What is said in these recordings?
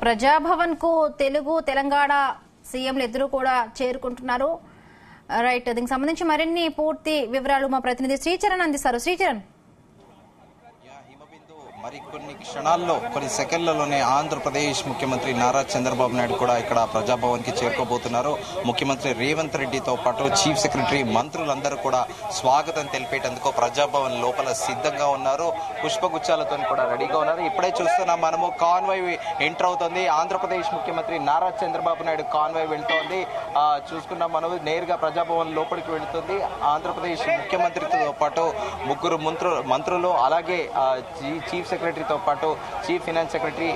ప్రజాభవన్ కు తెలుగు తెలంగాణ సీఎంలు ఇద్దరు కూడా చేరుకుంటున్నారు. రైట్, దీనికి సంబంధించి మరిన్ని పూర్తి వివరాలు మా ప్రతినిధి శ్రీచరణ్ అందిస్తారు. శ్రీచరణ్, మరికొన్ని క్షణాల్లో కొన్ని సెకండ్లలోనే ఆంధ్రప్రదేశ్ ముఖ్యమంత్రి నారా చంద్రబాబు నాయుడు కూడా ఇక్కడ ప్రజాభవన్ కి చేరుకోబోతున్నారు. ముఖ్యమంత్రి రేవంత్ రెడ్డితో పాటు చీఫ్ సెక్రటరీ మంత్రులందరూ కూడా స్వాగతం తెలిపేటందుకు ప్రజాభవన్ లోపల సిద్ధంగా ఉన్నారు. పుష్పగుచ్చాలతో కూడా రెడీగా ఉన్నారు. ఇప్పుడే చూస్తున్నాం మనము, కాన్వాయ్ ఎంటర్ అవుతుంది. ఆంధ్రప్రదేశ్ ముఖ్యమంత్రి నారా చంద్రబాబు నాయుడు కాన్వాయ్ వెళ్తోంది. చూసుకున్నాం మనం, నేరుగా ప్రజాభవన్ లోపలికి వెళుతుంది. ఆంధ్రప్రదేశ్ ముఖ్యమంత్రితో పాటు ముగ్గురు మంత్రులు, అలాగే చీఫ్ సెక్రటరీతో పాటు చీఫ్ ఫైనాన్స్ సెక్రటరీ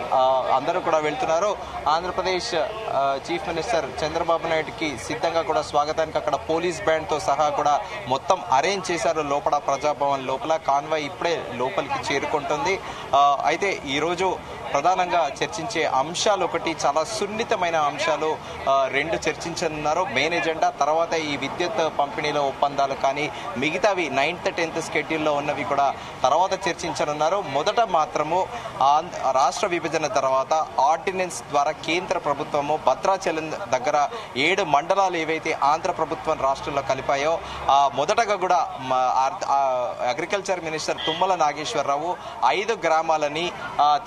అందరూ కూడా వెళ్తున్నారు. ఆంధ్రప్రదేశ్ చీఫ్ మినిస్టర్ చంద్రబాబు నాయుడుకి సిద్ధంగా కూడా స్వాగతానికి అక్కడ పోలీస్ బ్యాండ్ తో సహా కూడా మొత్తం అరేంజ్ చేశారు. లోపల ప్రజాభవన్ లోపల కాన్వాయ్ ఇప్పుడే లోపలికి చేరుకుంటుంది. అయితే ఈరోజు ప్రధానంగా చర్చించే అంశాలు ఒకటి, చాలా సున్నితమైన అంశాలు రెండు చర్చించనున్నారు. మెయిన్ ఎజెండా తర్వాత ఈ విద్యుత్ పంపిణీలో ఒప్పందాలు కానీ మిగతావి 9th 10th షెడ్యూల్లో ఉన్నవి కూడా తర్వాత చర్చించనున్నారు. మొదట మాత్రము రాష్ట్ర విభజన తర్వాత ఆర్డినెన్స్ ద్వారా కేంద్ర ప్రభుత్వము భద్రాచలం దగ్గర 7 మండలాలు ఏవైతే ఆంధ్ర ప్రభుత్వం రాష్ట్రంలో కలిపాయో మొదటగా కూడా అగ్రికల్చర్ మినిస్టర్ తుమ్మల నాగేశ్వరరావు 5 గ్రామాలని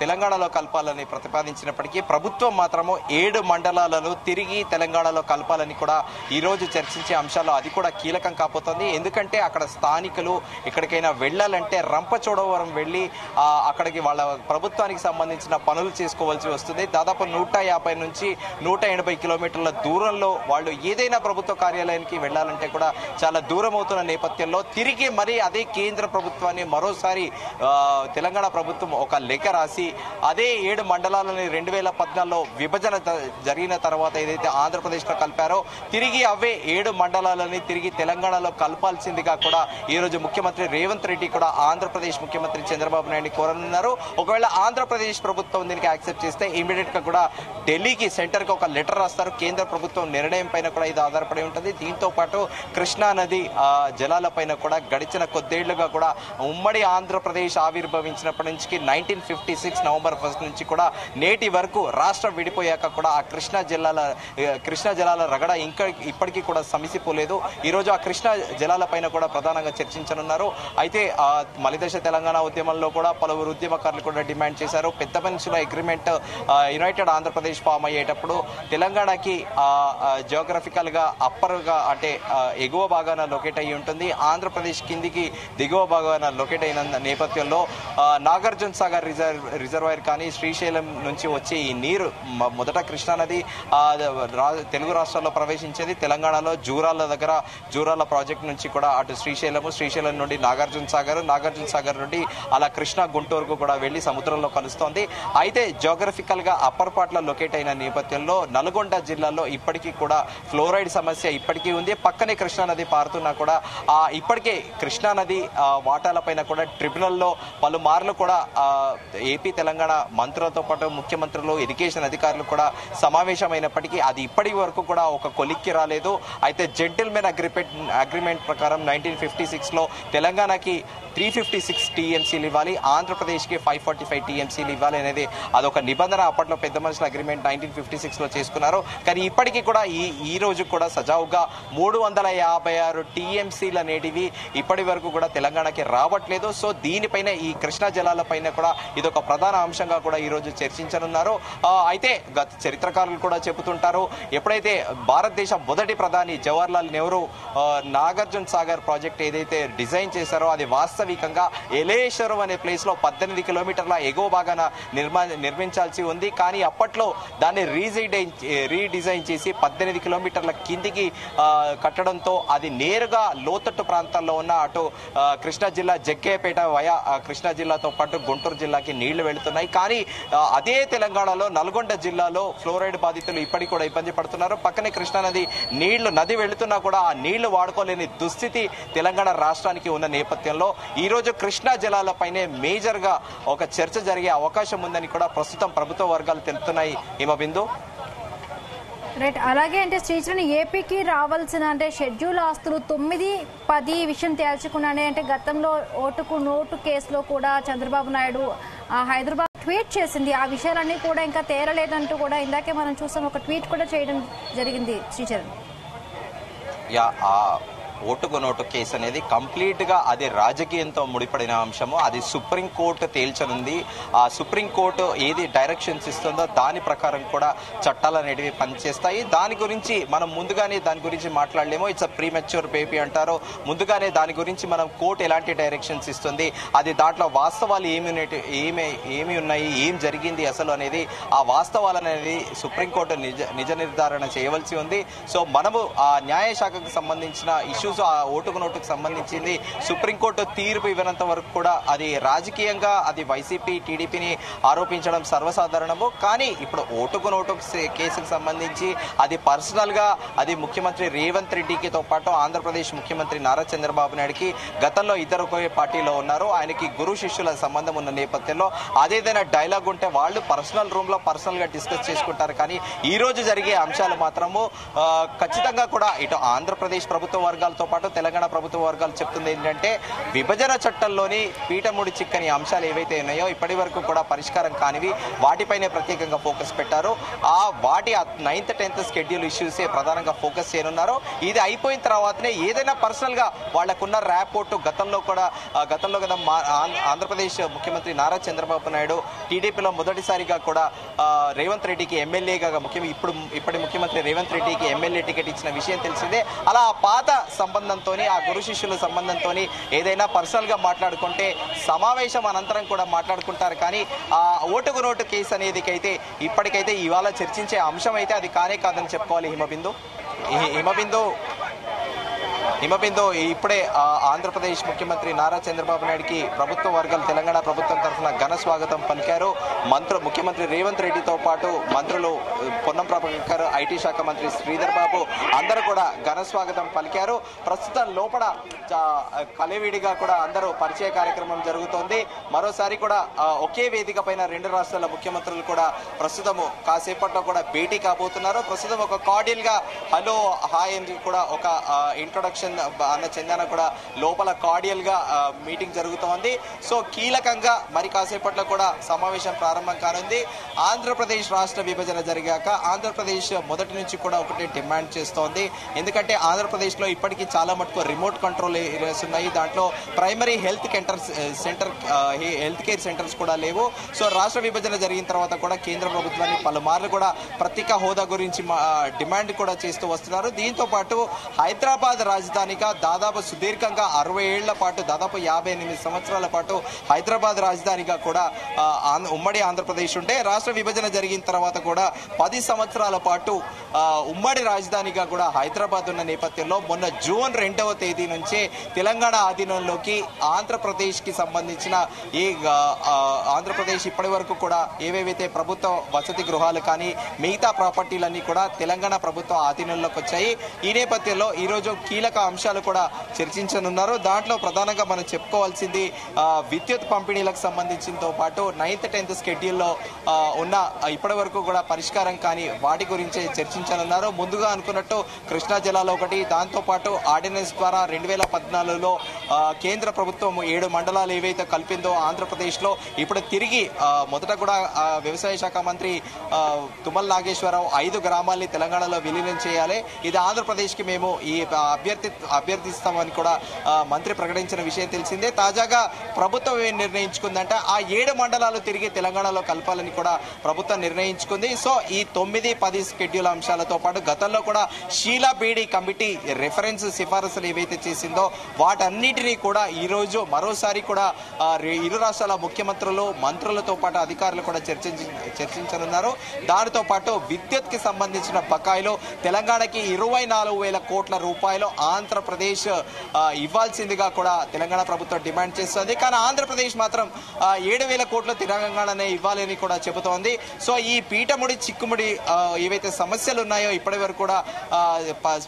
తెలంగాణలో కలపాలని ప్రతిపాదించినప్పటికీ ప్రభుత్వం మాత్రము 7 మండలాలను తిరిగి తెలంగాణలో కలపాలని కూడా ఈ రోజు చర్చించే అంశాలు అది కూడా కీలకం కాబోతోంది. ఎందుకంటే అక్కడ స్థానికులు ఎక్కడికైనా వెళ్లాలంటే రంపచోడవరం వెళ్లి అక్కడికి వాళ్ళ ప్రభుత్వానికి సంబంధించిన పనులు చేసుకోవాల్సి వస్తుంది. దాదాపు 150 నుంచి 180 కిలోమీటర్ల దూరంలో వాళ్ళు ఏదైనా ప్రభుత్వ కార్యాలయానికి వెళ్లాలంటే కూడా చాలా దూరం అవుతున్న నేపథ్యంలో తిరిగి మరి అదే కేంద్ర ప్రభుత్వాన్ని మరోసారి తెలంగాణ ప్రభుత్వం ఒక లేఖ రాసి అదే 7 మండలాలని 2014లో విభజన జరిగిన తర్వాత ఏదైతే ఆంధ్రప్రదేశ్ లో కలిపారో తిరిగి అవే 7 మండలాలని తిరిగి తెలంగాణలో కలపాల్సిందిగా కూడా ఈ రోజు ముఖ్యమంత్రి రేవంత్ రెడ్డి కూడా ఆంధ్రప్రదేశ్ ముఖ్యమంత్రి చంద్రబాబు నాయుడు కోరనున్నారు. ఒకవేళ ఆంధ్రప్రదేశ్ ప్రభుత్వం దీనికి యాక్సెప్ట్ చేస్తే ఇమీడియట్ గా కూడా ఢిల్లీకి సెంటర్ కి ఒక లెటర్ రాస్తారు. కేంద్ర ప్రభుత్వం నిర్ణయం పైన కూడా ఇది ఆధారపడి ఉంటుంది. దీంతో పాటు కృష్ణా నది జలాల పైన కూడా గడిచిన కొద్దేళ్లుగా కూడా ఉమ్మడి ఆంధ్రప్రదేశ్ ఆవిర్భవించినప్పటి నుంచి 1956 నవంబర్ 1 నుంచి కూడా నేటి వరకు రాష్ట్రం విడిపోయాక కూడా ఆ కృష్ణా జలాల రగడ ఇంకా ఇప్పటికీ కూడా సమసిపోలేదు. ఈ రోజు ఆ కృష్ణా జలాల పైన కూడా ప్రధానంగా చర్చించనున్నారు. అయితే మలిదశ తెలంగాణ ఉద్యమంలో కూడా పలువురు ఉద్యమకారులు కూడా డిమాండ్ చేశారు. పెద్ద మనుషుల అగ్రిమెంట్ యునైటెడ్ ఆంధ్రప్రదేశ్ ఫామ్ అయ్యేటప్పుడు తెలంగాణకి జియోగ్రఫికల్ గా అప్పర్ గా అంటే ఎగువ భాగాన లొకేట్ అయ్యి ఉంటుంది. ఆంధ్రప్రదేశ్ కిందికి దిగువ భాగాన లొకేట్ అయిన నేపథ్యంలో నాగార్జున సాగర్ రిజర్వాయర్ కానీ శ్రీశైలం నుంచి వచ్చే ఈ నీరు మొదట కృష్ణానది తెలుగు రాష్ట్రాల్లో ప్రవేశించేది. తెలంగాణలో జూరాల ప్రాజెక్ట్ నుంచి కూడా అటు శ్రీశైలం నుండి నాగార్జున సాగర్ నుండి అలా కృష్ణా గుంటూరుకు కూడా వెళ్లి సముద్రంలో కలుస్తోంది. అయితే జియోగ్రఫికల్ గా అప్పర్ పార్ట్ లో లొకేట్ అయిన నేపథ్యంలో నల్గొండ జిల్లాలో ఇప్పటికీ కూడా ఫ్లోరైడ్ సమస్య ఇప్పటికీ ఉంది. పక్కనే కృష్ణానది పారుతున్నా కూడా ఇప్పటికే కృష్ణానది వాటాల పైన కూడా ట్రిబ్యునల్ లో పలుమార్లు కూడా ఏపీ తెలంగాణ మంత్రులతో పాటు ముఖ్యమంత్రులు, ఇరిగేషన్ అధికారులు కూడా సమావేశమైనప్పటికీ అది ఇప్పటి వరకు కూడా ఒక కొలిక్కి రాలేదు. అయితే జెంటిల్మెన్ అగ్రిమెంట్ ప్రకారం 1956లో తెలంగాణకి 356 టీఎంసీలు ఇవ్వాలి, ఆంధ్రప్రదేశ్ కి 545 టీఎంసీలు ఇవ్వాలి అనేది అదొక నిబంధన. అప్పట్లో పెద్ద మనుషుల అగ్రిమెంట్ 1956లో చేసుకున్నారు. కానీ ఇప్పటికీ కూడా ఈ రోజు కూడా సజావుగా 356 టీఎంసీలు అనేటివి ఇప్పటి వరకు కూడా తెలంగాణకి రావట్లేదు. సో దీనిపైన ఈ కృష్ణా జలాల పైన కూడా ఇదొక ప్రధాన అంశంగా కూడా ఈ రోజు చర్చించనున్నారు. అయితే గత చరిత్రకారులు కూడా చెబుతుంటారు, ఎప్పుడైతే భారతదేశ మొదటి ప్రధాని జవహర్లాల్ నెహ్రూ నాగార్జున సాగర్ ప్రాజెక్ట్ ఏదైతే డిజైన్ చేశారో అది వాస్తవికంగా ఎలేశ్వరం అనే ప్లేస్ లో 18 కిలోమీటర్ల ఎగువ భాగాన నిర్మించాల్సి ఉంది. కానీ అప్పట్లో దాన్ని రీడిజైన్ చేసి 18 కిలోమీటర్ల కిందికి కట్టడంతో అది నేరుగా లోతట్టు ప్రాంతాల్లో ఉన్న అటు కృష్ణా జిల్లా జగ్గయ్యపేట వయా కృష్ణా జిల్లాతో పాటు గుంటూరు జిల్లాకి నీళ్లు వెళుతున్నాయి. కానీ అదే తెలంగాణలో నల్గొండ జిల్లాలో ఫ్లోరైడ్ బాధితులు ఇప్పటికి కూడా ఇబ్బంది పడుతున్నారు. పక్కనే కృష్ణానది నది వెళుతున్నా కూడా ఆ నీళ్లు వాడుకోలేని దుస్థితి తెలంగాణ రాష్ట్రానికి ఉన్న నేపథ్యంలో ఈ రోజు కృష్ణా జలాలపైనే మేజర్ గా ఒక చర్చ జరిగే అవకాశం ఉందని కూడా ప్రస్తుతం ప్రభుత్వ వర్గాలు తెలుపుతున్నాయి. హిమబిందు, రైట్, అలాగే అంటే శ్రీచరణ్, ఏపీకి రావాల్సిన అంటే షెడ్యూల్ ఆస్తులు 9, 10 విషయం తేల్చకుండానే అంటే గతంలో ఓటుకు నోటు కేసులో కూడా చంద్రబాబు నాయుడు హైదరాబాద్ ట్వీట్ చేసింది. ఆ విషయాలన్నీ కూడా ఇంకా తేలలేదంటూ కూడా ఇందాకే మనం చూసాం, ఒక ట్వీట్ కూడా చేయడం జరిగింది శ్రీచరణ్. ఓటుకు నోటు కేసు అనేది కంప్లీట్ గా అది రాజకీయంతో ముడిపడిన అంశము. అది సుప్రీంకోర్టు తేల్చనుంది. ఆ సుప్రీంకోర్టు ఏది డైరెక్షన్స్ ఇస్తుందో దాని ప్రకారం కూడా చట్టాలు అనేటివి పనిచేస్తాయి. దాని గురించి మనం ముందుగానే దాని గురించి మాట్లాడలేము. ఇట్స్ అ ప్రీమెచ్యూర్ బేబీ అంటారు. ముందుగానే దాని గురించి మనం కోర్టు ఎలాంటి డైరెక్షన్స్ ఇస్తుంది, అది దాంట్లో వాస్తవాలు ఏమి ఉన్నాయి, ఏం జరిగింది అసలు అనేది, ఆ వాస్తవాలు అనేది సుప్రీంకోర్టు నిజ నిర్ధారణ చేయవలసి ఉంది. సో మనము ఆ న్యాయశాఖకు సంబంధించిన ఇష్యూస్, ఆ ఓటుకు నోటుకు సంబంధించింది సుప్రీంకోర్టు తీర్పు ఇవ్వనంత వరకు కూడా అది రాజకీయంగా అది వైసీపీ టీడీపీని ఆరోపించడం సర్వసాధారణము. కానీ ఇప్పుడు ఓటుకు నోటు కేసుకు సంబంధించి అది పర్సనల్ గా అది ముఖ్యమంత్రి రేవంత్ రెడ్డికితో పాటు ఆంధ్రప్రదేశ్ ముఖ్యమంత్రి నారా చంద్రబాబు నాయుడుకి గతంలో ఇద్దరు ఒకే పార్టీలో ఉన్నారు. ఆయనకి గురు శిష్యుల సంబంధం ఉన్న నేపథ్యంలో అదేదైనా డైలాగ్ ఉంటే వాళ్ళు పర్సనల్ రూమ్ లో పర్సనల్ గా డిస్కస్ చేసుకుంటారు. కానీ ఈ రోజు జరిగే అంశాలు మాత్రము ఖచ్చితంగా కూడా ఇటు ఆంధ్రప్రదేశ్ ప్రభుత్వ వర్గాలతో పాటు తెలంగాణ ప్రభుత్వ వర్గాలు చెప్తుంది ఏంటంటే, విభజన చట్టంలోని పీఠముడి చిక్కని అంశాలు ఏవైతే ఉన్నాయో ఇప్పటి వరకు కూడా పరిష్కారం కానివి వాటిపైనే ప్రత్యేకంగా ఫోకస్ పెట్టారు. వాటి 9th 10th షెడ్యూల్ ఇష్యూసే ప్రధానంగా ఫోకస్ చేయనున్నారు. ఇది అయిపోయిన తర్వాతనే ఏదైనా పర్సనల్ గా వాళ్లకున్న ర్యాపోర్టు గతంలో కదా ఆంధ్రప్రదేశ్ ముఖ్యమంత్రి నారా చంద్రబాబు నాయుడు టీడీపీలో మొదటిసారిగా కూడా రేవంత్ రెడ్డికి ఎమ్మెల్యేగా ఇప్పటి ముఖ్యమంత్రి రేవంత్ రెడ్డికి ఎమ్మెల్యే టికెట్ ఇచ్చిన విషయం తెలిసిందే. అలా పాత సంబంధంతో, ఆ గురు శిష్యుల సంబంధంతో ఏదైనా పర్సనల్ గా మాట్లాడుకుంటే సమావేశం అనంతరం కూడా మాట్లాడుకుంటారు. కానీ ఆ ఓటుకు నోటు కేసు అనేది ఇప్పటికైతే ఇవాళ చర్చించే అంశం అయితే అది కానే కాదని చెప్పుకోవాలి. హిమబిందు ఇప్పుడే ఆంధ్రప్రదేశ్ ముఖ్యమంత్రి నారా చంద్రబాబు నాయుడుకి ప్రభుత్వ వర్గాలు తెలంగాణ ప్రభుత్వం తరఫున ఘన స్వాగతం పలికారు. ముఖ్యమంత్రి రేవంత్ రెడ్డితో పాటు మంత్రులు పొన్నం ప్రభాకర్, ఐటీ శాఖ మంత్రి శ్రీధర్ బాబు అందరూ కూడా ఘన స్వాగతం పలికారు. ప్రస్తుతం లోపల కలివిడిగా కూడా అందరూ పరిచయ కార్యక్రమం జరుగుతోంది. మరోసారి కూడా ఒకే వేదిక పైన రెండు రాష్ట్రాల ముఖ్యమంత్రులు కూడా ప్రస్తుతము కాసేపట్లో కూడా భేటీ కాబోతున్నారు. ప్రస్తుతం ఒక కార్డియల్ గా హలో హాయ్ అని కూడా ఒక ఇంట్రొడక్షన్ అన్న చందన కూడా లోపల కార్డియల్ గా మీటింగ్ జరుగుతోంది. సో కీలకంగా మరి కాసేపట్లో కూడా సమావేశం ప్రారంభం కానుంది. ఆంధ్రప్రదేశ్ రాష్ట్ర విభజన జరిగాక ఆంధ్రప్రదేశ్ మొదటి నుంచి కూడా ఒకటి డిమాండ్ చేస్తోంది. ఎందుకంటే ఆంధ్రప్రదేశ్ లో ఇప్పటికీ చాలా మటుకు రిమోట్ కంట్రోల్ ఏరియాస్ ఉన్నాయి. దాంట్లో ప్రైమరీ హెల్త్ కేర్ సెంటర్స్ కూడా లేవు. సో రాష్ట్ర విభజన జరిగిన తర్వాత కూడా కేంద్ర ప్రభుత్వాన్ని పలుమార్లు కూడా ప్రత్యేక హోదా గురించి డిమాండ్ కూడా చేస్తూ వస్తున్నారు. దీంతో పాటు హైదరాబాద్ రాజధానిగా దాదాపు సుదీర్ఘంగా 60 ఏళ్ల పాటు, దాదాపు 58 సంవత్సరాల పాటు హైదరాబాద్ రాజధానిగా కూడా ఉమ్మడి ఆంధ్రప్రదేశ్ ఉంటే, రాష్ట్ర విభజన జరిగిన తర్వాత కూడా 10 సంవత్సరాల పాటు ఉమ్మడి రాజధానిగా కూడా హైదరాబాద్ ఉన్న నేపథ్యంలో మొన్న జూన్ 2వ తేదీ నుంచే తెలంగాణ ఆధీనంలోకి ఆంధ్రప్రదేశ్ కి సంబంధించిన ఆంధ్రప్రదేశ్ ఇప్పటి వరకు కూడా ఏవేవైతే ప్రభుత్వ వసతి గృహాలు కానీ మిగతా ప్రాపర్టీలన్నీ కూడా తెలంగాణ ప్రభుత్వ ఆధీనంలోకి వచ్చాయి. ఈ నేపథ్యంలో ఈ రోజు కీలక అంశాలు కూడా చర్చించనున్నారు. దాంట్లో ప్రధానంగా మనం చెప్పుకోవాల్సింది విద్యుత్ పంపిణీలకు సంబంధించినతో పాటు 9th 10th షెడ్యూల్లో ఉన్న ఇప్పటి వరకు కూడా పరిష్కారం కానీ వాటి గురించే చర్చించనున్నారు. ముందుగా అనుకున్నట్టు కృష్ణా జిల్లాలో ఒకటి, దాంతో పాటు ఆర్డినెన్స్ ద్వారా 2014లో కేంద్ర ప్రభుత్వం 7 మండలాలు ఏవైతే కలిపిందో ఆంధ్రప్రదేశ్ లో, ఇప్పుడు తిరిగి మొదట కూడా వ్యవసాయ శాఖ మంత్రి తుమ్మల నాగేశ్వరరావు 5 గ్రామాల్ని తెలంగాణలో విలీనం చేయాలి, ఇది ఆంధ్రప్రదేశ్ కి మేము ఈ అభ్యర్థిస్తామని కూడా మంత్రి ప్రకటించిన విషయం తెలిసిందే. తాజాగా ప్రభుత్వం ఏం నిర్ణయించుకుందంటే ఆ 7 మండలాలు తిరిగి తెలంగాణలో కలపాలని కూడా ప్రభుత్వం నిర్ణయించుకుంది. సో ఈ 9, 10 షెడ్యూల్ అంశాలతో పాటు గతంలో కూడా షీలా బేడి కమిటీ రెఫరెన్స్ సిఫారసులు ఏవైతే చేసిందో వాటన్నిటినీ కూడా ఈ రోజు మరోసారి కూడా ఇరు రాష్ట్రాల ముఖ్యమంత్రులు, మంత్రులతో పాటు అధికారులు కూడా చర్చించనున్నారు. దానితో పాటు విద్యుత్ కి సంబంధించిన బకాయిలు తెలంగాణకి 24,000 కోట్ల రూపాయలు ఆంధ్రప్రదేశ్ ఇవ్వాల్సిందిగా కూడా తెలంగాణ ప్రభుత్వం డిమాండ్ చేస్తోంది. కానీ ఆంధ్రప్రదేశ్ మాత్రం 7,000 కోట్లు తెలంగాణనే ఇవ్వాలని కూడా చెబుతోంది. సో ఈ పీఠముడి చిక్కుముడి ఏవైతే సమస్యలు ఉన్నాయో ఇప్పటి వరకు కూడా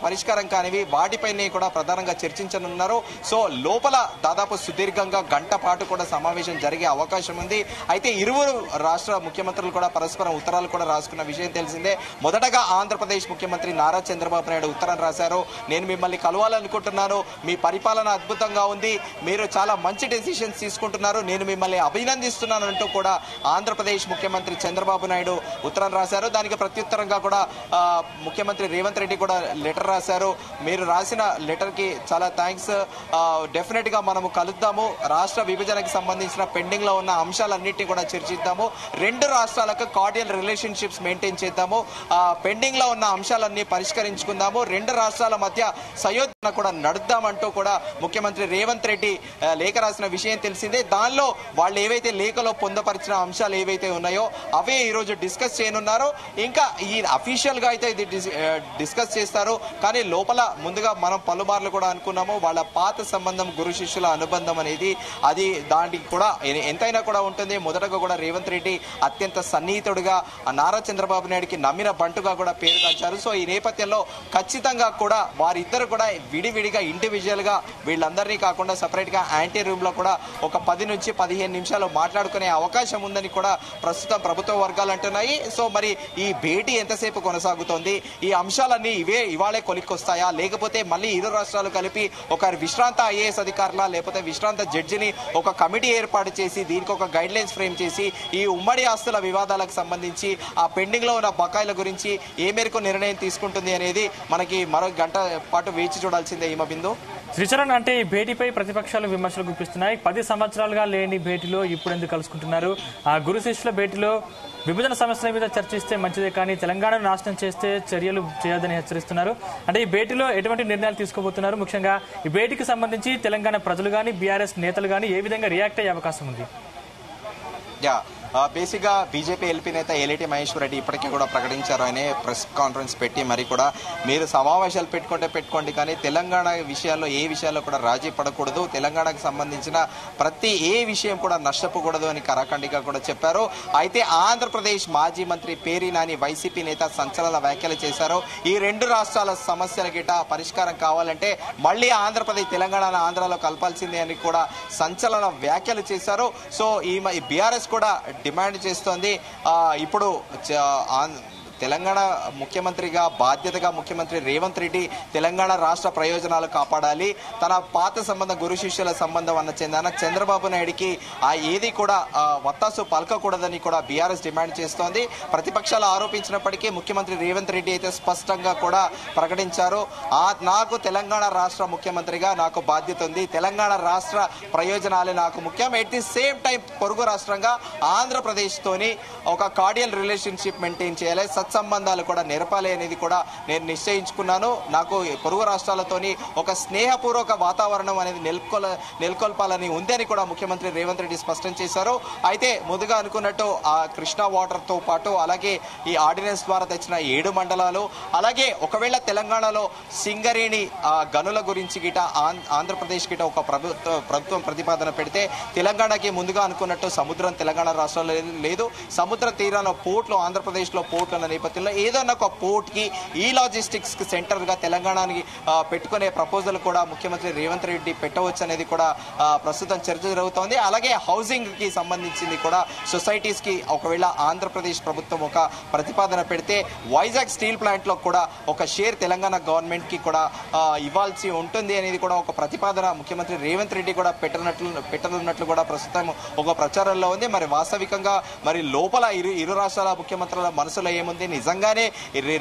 పరిష్కారం కానివి వాటిపైనే కూడా ప్రధానంగా చర్చించనున్నారు. సో లోపల దాదాపు సుదీర్ఘంగా గంట పాటు కూడా సమావేశం జరిగే అవకాశం ఉంది. అయితే ఇరువురు రాష్ట్ర ముఖ్యమంత్రులు కూడా పరస్పరం ఉత్తరాలు కూడా రాసుకున్న విషయం తెలిసిందే. మొదటగా ఆంధ్రప్రదేశ్ ముఖ్యమంత్రి నారా చంద్రబాబు నాయుడు ఉత్తరం రాశారు. నేను మిమ్మల్ని కలవాలి ఇవ్వాలనుకుంటున్నాను. మీ పరిపాలన అద్భుతంగా ఉంది, మీరు చాలా మంచి డెసిషన్స్ తీసుకుంటున్నారు, నేను మిమ్మల్ని అభినందిస్తున్నాను అంటూ కూడా ఆంధ్రప్రదేశ్ ముఖ్యమంత్రి చంద్రబాబు నాయుడు ఉత్తరం రాశారు. దానికి ప్రత్యుత్తరంగా కూడా ముఖ్యమంత్రి రేవంత్ రెడ్డి కూడా లెటర్ రాశారు. మీరు రాసిన లెటర్ కి చాలా థ్యాంక్స్, డెఫినెట్ గా మనము కలుద్దాము, రాష్ట్ర విభజనకి సంబంధించిన పెండింగ్ లో ఉన్న అంశాలన్నింటినీ కూడా చర్చిద్దాము, రెండు రాష్ట్రాలకు కార్డియల్ రిలేషన్షిప్స్ మెయింటైన్ చేద్దాము, పెండింగ్ లో ఉన్న అంశాలన్నీ పరిష్కరించుకుందాము, రెండు రాష్ట్రాల మధ్య సయోధ్య కూడా నడుద్దామంటూ కూడా ముఖ్యమంత్రి రేవంత్ రెడ్డి లేఖ రాసిన విషయం తెలిసిందే. దానిలో వాళ్ళు ఏవైతే లేఖలో పొందపరిచిన అంశాలు ఏవైతే ఉన్నాయో అవే ఈ రోజు డిస్కస్ చేయనున్నారు. ఇంకా ఈ అఫీషియల్ గా అయితే ఇది డిస్కస్ చేస్తారు, కానీ లోపల ముందుగా మనం పలుమార్లు కూడా అనుకున్నాము వాళ్ళ పాత సంబంధం గురు శిష్యుల అనుబంధం అనేది అది దానికి కూడా ఎంతైనా కూడా ఉంటుంది. మొదటగా కూడా రేవంత్ రెడ్డి అత్యంత సన్నిహితుడిగా నారా చంద్రబాబు నాయుడికి నమ్మిన బంటుగా కూడా పేరుగాంచారు. సో ఈ నేపథ్యంలో ఖచ్చితంగా కూడా వారిద్దరు కూడా విడివిడిగా ఇండివిజువల్ గా వీళ్ళందరినీ కాకుండా సపరేట్ గా యాంటీ రూమ్ లో కూడా ఒక 10 నుంచి 15 నిమిషాలు మాట్లాడుకునే అవకాశం ఉందని కూడా ప్రస్తుతం ప్రభుత్వ వర్గాలు అంటున్నాయి. సో మరి ఈ భేటీ ఎంతసేపు కొనసాగుతోంది, ఈ అంశాలన్నీ ఇవాళే కొలిక్కొస్తాయా, లేకపోతే మళ్ళీ ఇరు రాష్ట్రాలు కలిపి ఒక విశ్రాంత ఐఏఎస్ అధికారుల లేకపోతే విశ్రాంత జడ్జిని ఒక కమిటీ ఏర్పాటు చేసి దీనికి ఒక గైడ్ లైన్స్ ఫ్రేమ్ చేసి ఈ ఉమ్మడి ఆస్తుల వివాదాలకు సంబంధించి ఆ పెండింగ్ లో ఉన్న బకాయిల గురించి ఏ మేరకు నిర్ణయం తీసుకుంటుంది అనేది మనకి మరో గంట పాటు వేచి చూడాల్సిందే. ఈమ బిందు శ్రీచరణ్, అంటే ఈ భేటీపై ప్రతిపక్షాలు విమర్శలు గుప్పిస్తున్నాయి. 10 సంవత్సరాలుగా లేని భేటీలో ఇప్పుడు ఎందుకు కలుసుకుంటున్నారు? ఆ గురు శిష్యుల భేటీలో విభజన సమస్యల మీద చర్చిస్తే మంచిదే, కానీ తెలంగాణను నాశనం చేస్తే చర్యలు చేయొద్దని హెచ్చరిస్తున్నారు. అంటే ఈ భేటీలో ఎటువంటి నిర్ణయాలు తీసుకోబోతున్నారు? ముఖ్యంగా ఈ భేటీకి సంబంధించి తెలంగాణ ప్రజలు కానీ బీఆర్ఎస్ నేతలు కానీ ఏ విధంగా రియాక్ట్ అయ్యే అవకాశం ఉంది? బేసిక్ గా బీజేపీ ఎల్పీ నేత ఏలేటి మహేశ్వర్ రెడ్డి ఇప్పటికే కూడా ప్రకటించారు. ఆయన ప్రెస్ కాన్ఫరెన్స్ పెట్టి మరి కూడా మీరు సమావేశాలు పెట్టుకోండి, కానీ తెలంగాణ విషయాల్లో ఏ విషయాల్లో కూడా రాజీ పడకూడదు, తెలంగాణకు సంబంధించిన ప్రతి ఏ విషయం కూడా నష్టపోకూడదు అని కరాఖండిగా కూడా చెప్పారు. అయితే ఆంధ్రప్రదేశ్ మాజీ మంత్రి పేరి నాని వైసీపీ నేత సంచలన వ్యాఖ్యలు చేశారు. ఈ రెండు రాష్ట్రాల సమస్యల గిట పరిష్కారం కావాలంటే మళ్లీ ఆంధ్రప్రదేశ్ తెలంగాణ ఆంధ్రాలో కలపాల్సిందే అని కూడా సంచలన వ్యాఖ్యలు చేశారు. సో ఈ బీఆర్ఎస్ కూడా డిమాండ్ చేస్తోంది. ఇప్పుడు తెలంగాణ ముఖ్యమంత్రిగా బాధ్యతగా ముఖ్యమంత్రి రేవంత్ రెడ్డి తెలంగాణ రాష్ట్ర ప్రయోజనాలు కాపాడాలి, తన పాత సంబంధం గురు శిష్యుల సంబంధం అన్న చెందాన చంద్రబాబు నాయుడికి ఏది కూడా వత్తాసు పలకకూడదని కూడా బీఆర్ఎస్ డిమాండ్ చేస్తోంది. ప్రతిపక్షాలు ఆరోపించినప్పటికీ ముఖ్యమంత్రి రేవంత్ రెడ్డి అయితే స్పష్టంగా కూడా ప్రకటించారు, నాకు తెలంగాణ రాష్ట్ర ముఖ్యమంత్రిగా నాకు బాధ్యత ఉంది, తెలంగాణ రాష్ట్ర ప్రయోజనాలే నాకు ముఖ్యం, ఎట్ ది సేమ్ టైం పొరుగు రాష్ట్రంగా ఆంధ్రప్రదేశ్ తోని ఒక కార్డియల్ రిలేషన్షిప్ మెయింటైన్ చేయాలి, సత్సంబంధాలు కూడా నెరపాలి అనేది కూడా నేను నిశ్చయించుకున్నాను. నాకు పొరుగు రాష్ట్రాలతోని ఒక స్నేహపూర్వక వాతావరణం అనేది నెలకొల్పాలని ఉంది అని కూడా ముఖ్యమంత్రి రేవంత్ రెడ్డి స్పష్టం చేశారు. అయితే ముందుగా అనుకున్నట్టు ఆ కృష్ణా వాటర్ తో పాటు అలాగే ఈ ఆర్డినెన్స్ ద్వారా తెచ్చిన 7 మండలాలు, అలాగే ఒకవేళ తెలంగాణలో సింగరేణి గనుల గురించి గిట ఆంధ్రప్రదేశ్ గిట ఒక ప్రభుత్వం ప్రతిపాదన పెడితే తెలంగాణకి ముందుగా అనుకున్నట్టు సముద్రం తెలంగాణ రాష్ట్రంలో లేదు, సముద్ర తీరాల పోర్ట్లు ఆంధ్రప్రదేశ్ లో పోర్ట్లు నేపథ్యంలో ఏదైనా ఒక పోర్ట్ కి ఈ లాజిస్టిక్స్ సెంటర్ గా తెలంగాణని పెట్టుకునే ప్రపోజల్ కూడా ముఖ్యమంత్రి రేవంత్ రెడ్డి పెట్టవచ్చు అనేది కూడా ప్రస్తుతం చర్చ జరుగుతోంది. అలాగే హౌసింగ్ కి సంబంధించింది కూడా సొసైటీస్ కి ఒకవేళ ఆంధ్రప్రదేశ్ ప్రభుత్వం ఒక ప్రతిపాదన పెడితే వైజాగ్ స్టీల్ ప్లాంట్ లో కూడా ఒక షేర్ తెలంగాణ గవర్నమెంట్ కి కూడా ఇవ్వాల్సి ఉంటుంది అనేది కూడా ఒక ప్రతిపాదన ముఖ్యమంత్రి రేవంత్ రెడ్డి కూడా పెట్టనున్నట్లు కూడా ప్రస్తుతం ఒక ప్రచారంలో ఉంది. మరి వాస్తవికంగా మరి లోపల ఇరు రాష్ట్రాల ముఖ్యమంత్రుల మనసులో ఏముంది, నిజంగానే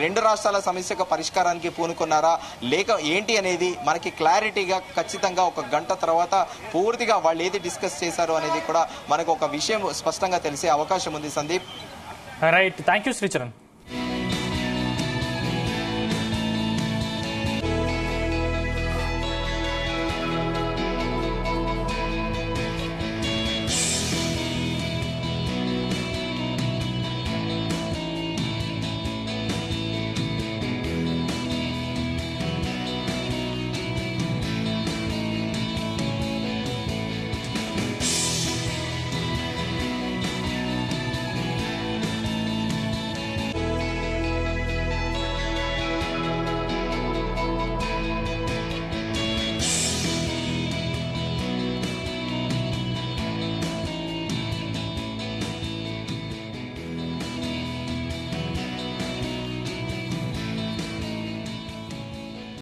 రెండు రాష్ట్రాల సమస్యకు పరిష్కారానికి పూనుకున్నారా లేక ఏంటి అనేది మనకి క్లారిటీగా ఖచ్చితంగా ఒక గంట తర్వాత పూర్తిగా వాళ్ళు ఏది డిస్కస్ చేశారు అనేది కూడా మనకు ఒక విషయం స్పష్టంగా తెలిసే అవకాశం ఉంది. Sandeep, right, thank you Sricharan.